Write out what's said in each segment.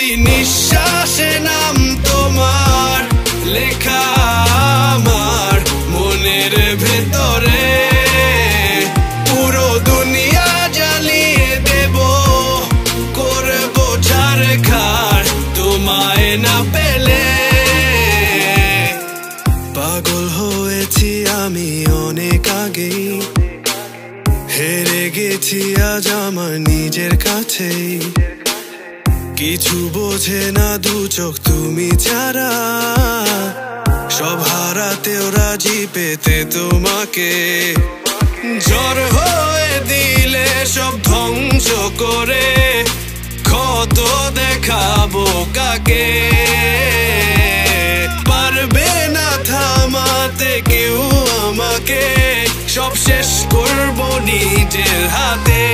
প্রতি নিঃশ্বাসে নাম তোমার লেখা আমার মনের ভেতরে। পুরো দুনিয়া জ্বালিয়ে দেব, করব ছারখার তোমায় না পেলে। পাগল হয়েছি আমি অনেক আগেই, হেরে গেছি আজ আমার নিজের কাছেই। কিছু বোঝে না দু চোখ তুমি ছাড়া, সব হারাতেও রাজি পেতে তোমাকে। ঝড় হয়ে দিলে সব ধ্বংস করে, ক্ষত দেখাবো কাকে। পারবে না থামাতে কেউ আমাকে, সব শেষ করবো নিজের হাতে।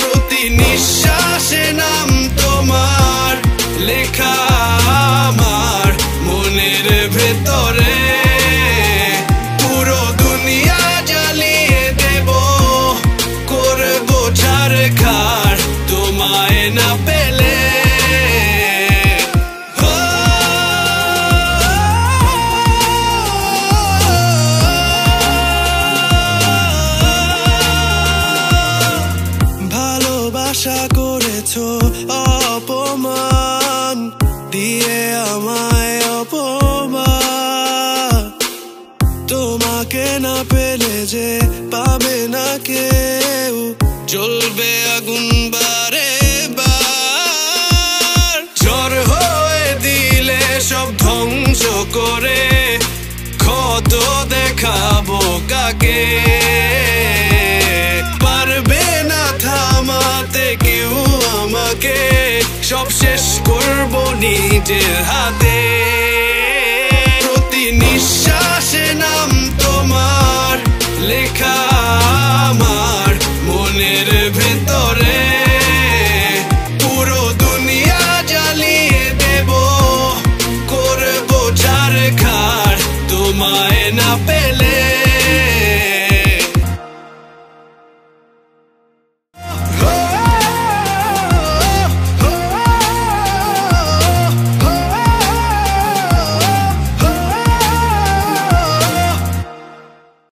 প্রতি নিঃশ্বাসে নাম তোমার লেখা আমার মনের ভেতরে। পুরো দুনিয়া জ্বালিয়ে দেব, করবো ছারখার তোমায় না পেলে। আশা করেছো অপমান দিয়ে আমায় অপমান, তোমাকে না পেলে যে পাবে না কেউ, জ্বলবে আগুন বারে বার। ঝড় হয়ে দিলে সব ধ্বংস করে, ক্ষত দেখাবো কাকে। পারবে না থামাতে কেউ আমাকে, সব শেষ করবো নিজের হাতে। প্রতি নিঃশ্বাসে নাম তোমার লেখা